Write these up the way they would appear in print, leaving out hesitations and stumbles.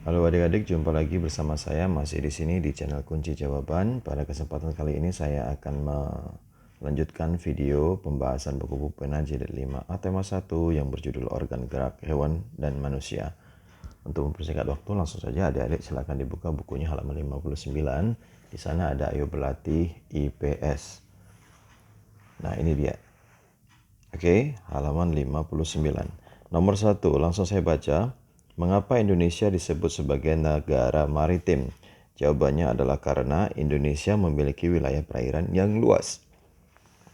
Halo adik-adik, jumpa lagi bersama saya masih di sini di channel Kunci Jawaban. Pada kesempatan kali ini saya akan melanjutkan video pembahasan buku pena jilid 5A tema 1 yang berjudul Organ Gerak Hewan dan Manusia. Untuk mempersingkat waktu, langsung saja adik-adik silakan dibuka bukunya halaman 59. Di sana ada Ayo Berlatih IPS. Nah, ini dia. Oke, halaman 59. Nomor 1, langsung saya baca. Mengapa Indonesia disebut sebagai negara maritim? Jawabannya adalah karena Indonesia memiliki wilayah perairan yang luas.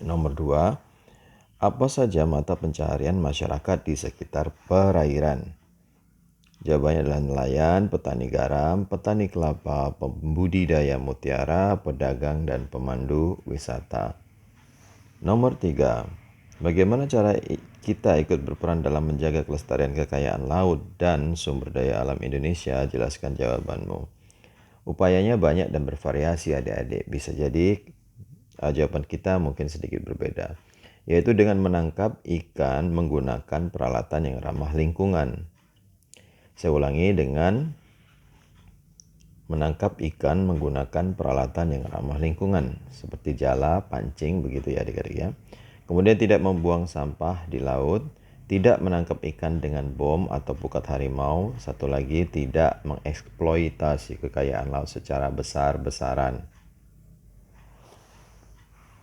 Nomor 2, apa saja mata pencaharian masyarakat di sekitar perairan? Jawabannya adalah nelayan, petani garam, petani kelapa, pembudidaya mutiara, pedagang, dan pemandu wisata. Nomor 3, bagaimana cara kita ikut berperan dalam menjaga kelestarian kekayaan laut dan sumber daya alam Indonesia? Jelaskan jawabanmu. Upayanya banyak dan bervariasi adik-adik. Bisa jadi jawaban kita mungkin sedikit berbeda. Yaitu dengan menangkap ikan menggunakan peralatan yang ramah lingkungan. Saya ulangi, dengan menangkap ikan menggunakan peralatan yang ramah lingkungan. Seperti jala, pancing, begitu ya adik-adik ya. Kemudian tidak membuang sampah di laut, tidak menangkap ikan dengan bom atau pukat harimau. Satu lagi, tidak mengeksploitasi kekayaan laut secara besar-besaran.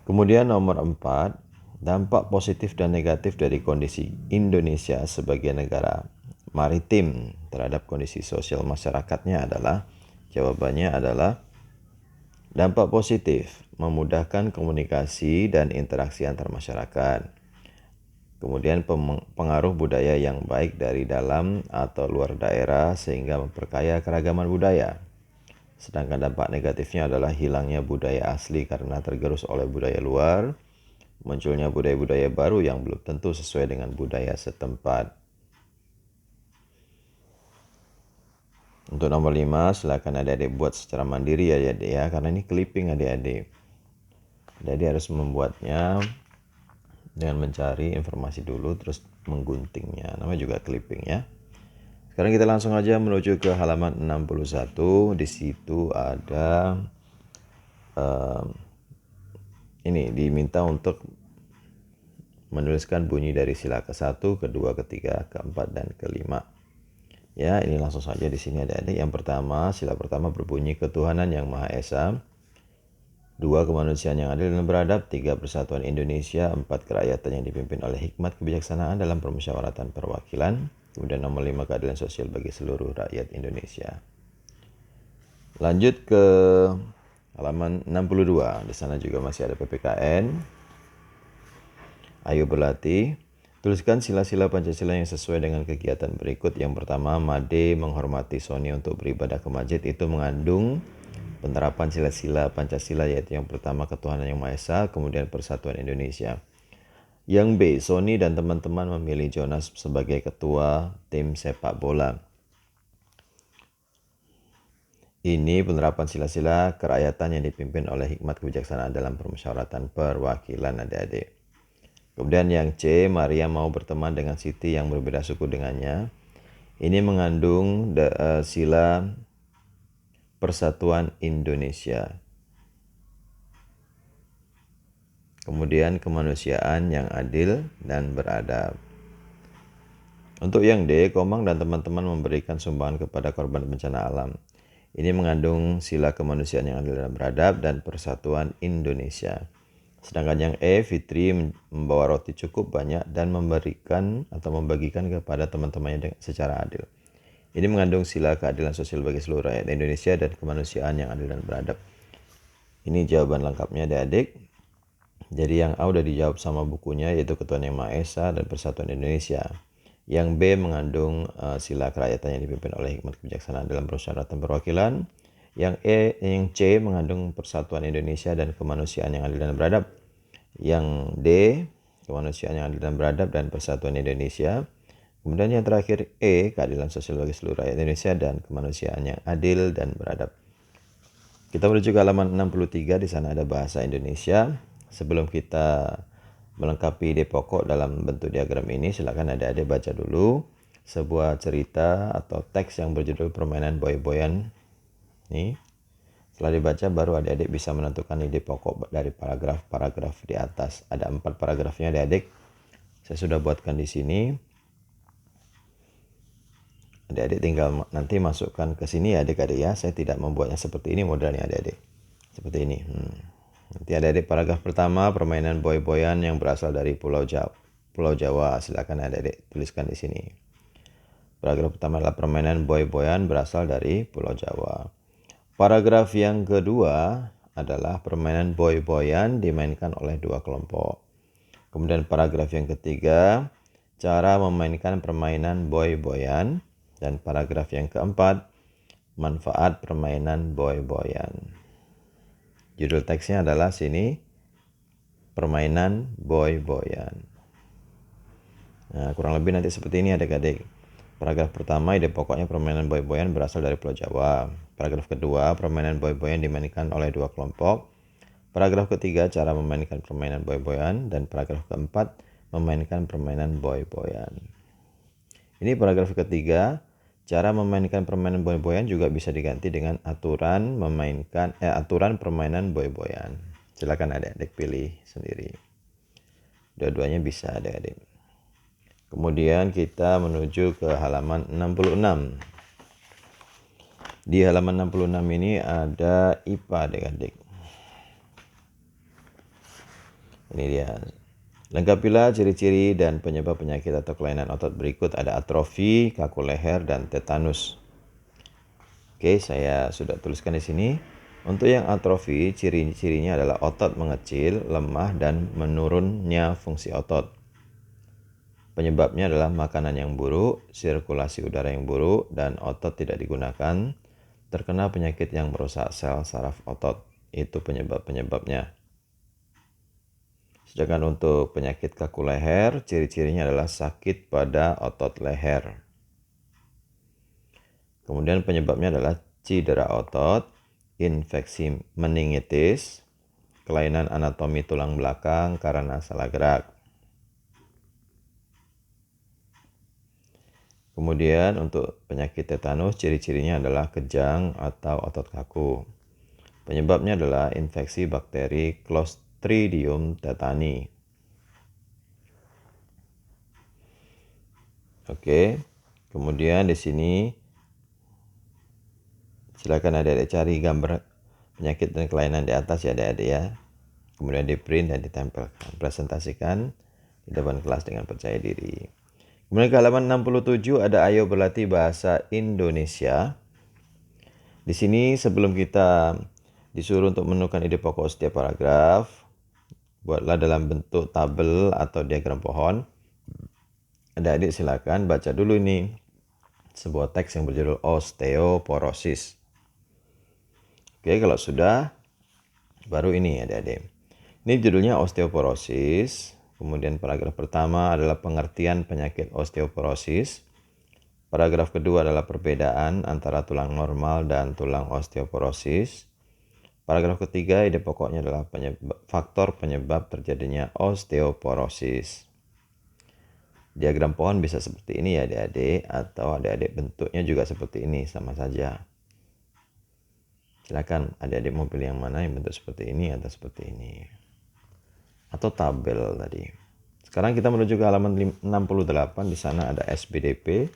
Kemudian nomor 4, dampak positif dan negatif dari kondisi Indonesia sebagai negara maritim terhadap kondisi sosial masyarakatnya adalah, jawabannya adalah dampak positif, memudahkan komunikasi dan interaksi antar masyarakat. Kemudian pengaruh budaya yang baik dari dalam atau luar daerah sehingga memperkaya keragaman budaya. Sedangkan dampak negatifnya adalah hilangnya budaya asli karena tergerus oleh budaya luar, munculnya budaya-budaya baru yang belum tentu sesuai dengan budaya setempat. Untuk nomor 5, silakan adik-adik buat secara mandiri ya adik ya, karena ini clipping adik-adik. Jadi harus membuatnya dengan mencari informasi dulu terus mengguntingnya. Namanya juga clipping ya. Sekarang kita langsung aja menuju ke halaman 61. Di situ ada ini diminta untuk menuliskan bunyi dari sila ke-1, ke-2, ke-3, ke-4 dan ke-5. Ya, ini langsung saja di sini adik-adik. Yang pertama, sila pertama berbunyi ketuhanan yang Maha Esa. 2, kemanusiaan yang adil dan beradab. 3, persatuan Indonesia. 4, kerakyatan yang dipimpin oleh hikmat kebijaksanaan dalam permusyawaratan perwakilan. Kemudian nomor 5, keadilan sosial bagi seluruh rakyat Indonesia. Lanjut ke halaman 62. Di sana juga masih ada PPKN. Ayo berlatih. Tuliskan sila-sila Pancasila yang sesuai dengan kegiatan berikut. Yang pertama, Made menghormati Sony untuk beribadah ke masjid. Itu mengandung penerapan sila-sila Pancasila, yaitu yang pertama ketuhanan yang Maha Esa, kemudian persatuan Indonesia. Yang B, Sony dan teman-teman memilih Jonas sebagai ketua tim sepak bola. Ini penerapan sila-sila kerakyatan yang dipimpin oleh hikmat kebijaksanaan dalam permusyawaratan perwakilan adik-adik. Kemudian yang C, Maria mau berteman dengan Siti yang berbeda suku dengannya. Ini mengandung sila persatuan Indonesia. Kemudian kemanusiaan yang adil dan beradab. Untuk yang D, Komang dan teman-teman memberikan sumbangan kepada korban bencana alam. Ini mengandung sila kemanusiaan yang adil dan beradab dan persatuan Indonesia. Sedangkan yang E, Fitri membawa roti cukup banyak dan memberikan atau membagikan kepada teman-temannya secara adil. Ini mengandung sila keadilan sosial bagi seluruh rakyat Indonesia dan kemanusiaan yang adil dan beradab. Ini jawaban lengkapnya adik-adik. Jadi yang A udah dijawab sama bukunya, yaitu Ketuhanan yang Maha Esa dan Persatuan Indonesia. Yang B mengandung sila kerakyatan yang dipimpin oleh hikmat kebijaksanaan dalam permusyawaratan perwakilan. Yang C mengandung persatuan Indonesia dan kemanusiaan yang adil dan beradab. Yang D, kemanusiaan yang adil dan beradab dan persatuan Indonesia. Kemudian yang terakhir E, keadilan sosial bagi seluruh rakyat Indonesia dan kemanusiaan yang adil dan beradab. Kita menuju ke halaman 63, di sana ada bahasa Indonesia. Sebelum kita melengkapi ide pokok dalam bentuk diagram ini, silakan adik-adik baca dulu. sebuah cerita atau teks yang berjudul Permainan Boy-Boyan. Nih, setelah dibaca baru adik-adik bisa menentukan ide pokok dari paragraf-paragraf di atas. Ada 4 paragrafnya adik-adik. Saya sudah buatkan di sini. Adik-adik tinggal nanti masukkan ke sini ya adik-adik ya. Saya tidak membuatnya seperti ini modelnya adik-adik. Seperti ini. Nanti adik-adik paragraf pertama, permainan boy-boyan yang berasal dari Pulau Jawa. Silakan adik-adik tuliskan di sini. Paragraf pertama adalah permainan boy-boyan berasal dari Pulau Jawa. Paragraf yang kedua adalah permainan boy-boyan dimainkan oleh 2 kelompok. Kemudian paragraf yang ketiga, cara memainkan permainan boy-boyan. Dan paragraf yang keempat, manfaat permainan boy-boyan. Judul teksnya adalah sini, permainan boy-boyan. Nah, kurang lebih nanti seperti ini adik-adik. Paragraf pertama, ide pokoknya permainan boy-boyan berasal dari Pulau Jawa. Paragraf kedua, permainan boy-boyan dimainkan oleh 2 kelompok. Paragraf ketiga, cara memainkan permainan boy-boyan. Dan paragraf keempat, memainkan permainan boy-boyan. Ini paragraf ketiga. Cara memainkan permainan boy-boyan juga bisa diganti dengan aturan permainan boy-boyan. Silakan adik-adik pilih sendiri. Dua-duanya bisa adik-adik. Kemudian kita menuju ke halaman 66. Di halaman 66 ini ada IPA adik-adik. Ini dia. Lengkapilah ciri-ciri dan penyebab penyakit atau kelainan otot berikut. Ada atrofi, kaku leher, dan tetanus. Oke, saya sudah tuliskan di sini. Untuk yang atrofi, ciri-cirinya adalah otot mengecil, lemah, dan menurunnya fungsi otot. Penyebabnya adalah makanan yang buruk, sirkulasi udara yang buruk, dan otot tidak digunakan. Terkena penyakit yang merusak sel saraf otot. Itu penyebab-penyebabnya. Sedangkan untuk penyakit kaku leher, ciri-cirinya adalah sakit pada otot leher. Kemudian penyebabnya adalah cedera otot, infeksi meningitis, kelainan anatomi tulang belakang karena salah gerak. Kemudian untuk penyakit tetanus, ciri-cirinya adalah kejang atau otot kaku. Penyebabnya adalah infeksi bakteri Clostridium tetani. Oke, kemudian di sini silakan adik-adik cari gambar penyakit dan kelainan di atas ya adik-adik ya. Kemudian di print dan ditempelkan. Presentasikan di depan kelas dengan percaya diri. Kemudian ke halaman 67 ada ayo berlatih bahasa Indonesia. Di sini sebelum kita disuruh untuk menentukan ide pokok setiap paragraf, buatlah dalam bentuk tabel atau diagram pohon. Adik-adik silakan baca dulu nih sebuah teks yang berjudul osteoporosis. Oke, kalau sudah, baru ini adik-adik. Ini judulnya osteoporosis. Kemudian paragraf pertama adalah pengertian penyakit osteoporosis. Paragraf kedua adalah perbedaan antara tulang normal dan tulang osteoporosis. Paragraf ketiga, ide pokoknya adalah faktor penyebab terjadinya osteoporosis. Diagram pohon bisa seperti ini ya adik-adik, atau adik-adik bentuknya juga seperti ini, sama saja. Silakan adik-adik mau pilih yang mana, yang bentuk seperti ini atau seperti ini. Atau tabel tadi. Sekarang kita menuju ke halaman 68, di sana ada SBDP.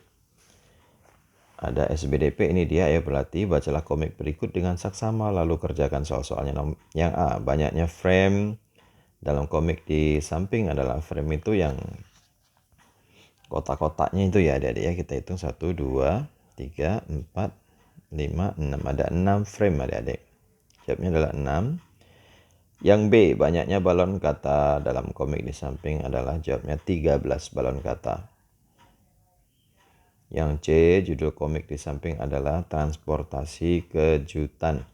Ada SBDP, ini dia, ayo berlatih, bacalah komik berikut dengan saksama, lalu kerjakan soal-soalnya. Yang A, banyaknya frame dalam komik. Di samping adalah frame itu yang kotak-kotaknya itu ya adik-adik ya. Kita hitung 1, 2, 3, 4, 5, 6. Ada 6 frame adik-adik. Jawabnya adalah 6. Yang B, banyaknya balon kata dalam komik. Di samping adalah jawabnya 13 balon kata. Yang C, judul komik di samping adalah transportasi kejutan.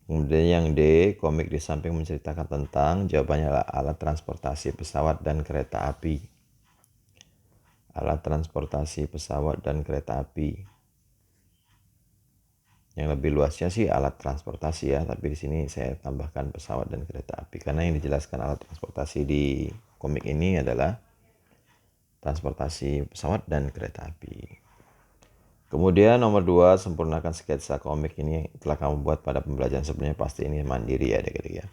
Kemudian yang D, komik di samping menceritakan tentang, jawabannya adalah alat transportasi pesawat dan kereta api. Alat transportasi pesawat dan kereta api. Yang lebih luasnya sih alat transportasi ya, tapi di sini saya tambahkan pesawat dan kereta api karena yang dijelaskan alat transportasi di komik ini adalah transportasi pesawat dan kereta api. Kemudian nomor 2, sempurnakan sketsa komik. Ini telah kamu buat pada pembelajaran sebelumnya, pasti ini mandiri ya adik-adik ya.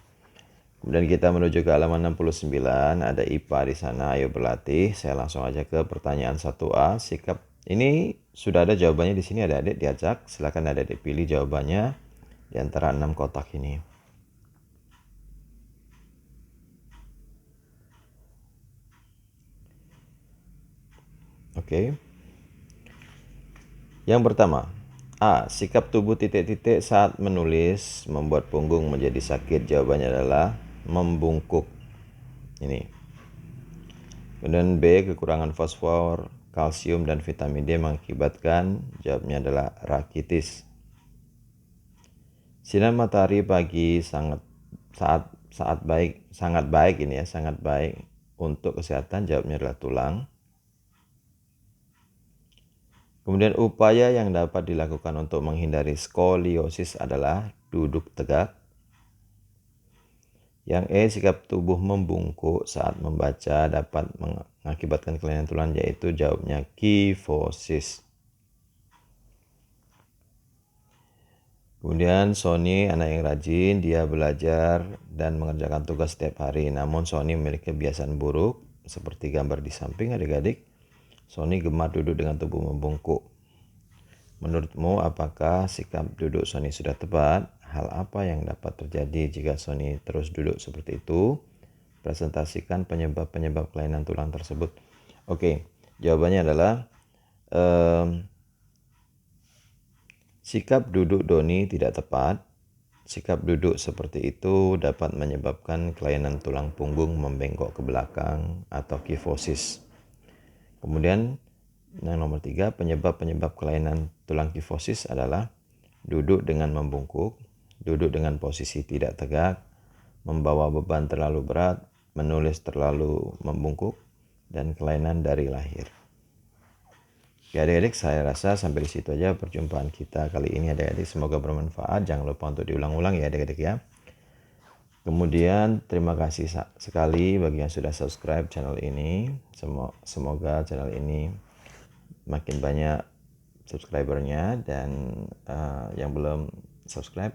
Kemudian kita menuju ke halaman 69, ada IPA di sana, ayo berlatih. Saya langsung aja ke pertanyaan 1A, sikap. Ini sudah ada jawabannya di sini, adik-adik diajak. Silakan adik-adik pilih jawabannya di antara 6 kotak ini. Oke. Yang pertama, A. Sikap tubuh titik-titik saat menulis membuat punggung menjadi sakit. Jawabannya adalah membungkuk. Ini. Kemudian B. Kekurangan fosfor, kalsium, dan vitamin D mengakibatkan. Jawabnya adalah rakitis. Sinar matahari pagi sangat baik ini ya, sangat baik untuk kesehatan. Jawabnya adalah tulang. Kemudian upaya yang dapat dilakukan untuk menghindari skoliosis adalah duduk tegak. Yang E, sikap tubuh membungkuk saat membaca dapat mengakibatkan kelainan tulang, yaitu jawabnya kifosis. Kemudian Sony anak yang rajin, dia belajar dan mengerjakan tugas setiap hari. Namun Sony memiliki kebiasaan buruk seperti gambar di samping adik-adik. Sony gemar duduk dengan tubuh membungkuk. Menurutmu apakah sikap duduk Sony sudah tepat? Hal apa yang dapat terjadi jika Sony terus duduk seperti itu? Presentasikan penyebab-penyebab kelainan tulang tersebut. Oke, jawabannya adalah sikap duduk Doni tidak tepat. Sikap duduk seperti itu dapat menyebabkan kelainan tulang punggung membengkok ke belakang atau kifosis. Kemudian yang nomor 3, penyebab-penyebab kelainan tulang kifosis adalah duduk dengan membungkuk, duduk dengan posisi tidak tegak, membawa beban terlalu berat, menulis terlalu membungkuk, dan kelainan dari lahir. Ya adik-adik, saya rasa sampai di situ aja perjumpaan kita kali ini adik-adik. Semoga bermanfaat. Jangan lupa untuk diulang-ulang ya adik-adik ya. Kemudian terima kasih sekali bagi yang sudah subscribe channel ini. Semoga channel ini makin banyak subscribernya, dan yang belum subscribe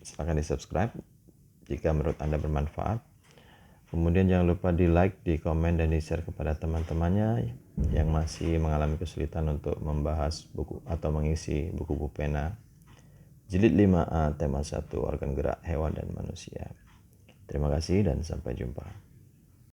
silahkan di subscribe jika menurut Anda bermanfaat. Kemudian jangan lupa di like, di komen, dan di share kepada teman-temannya yang masih mengalami kesulitan untuk membahas buku atau mengisi buku pena jilid 5A tema 1 organ gerak hewan dan manusia. Terima kasih dan sampai jumpa.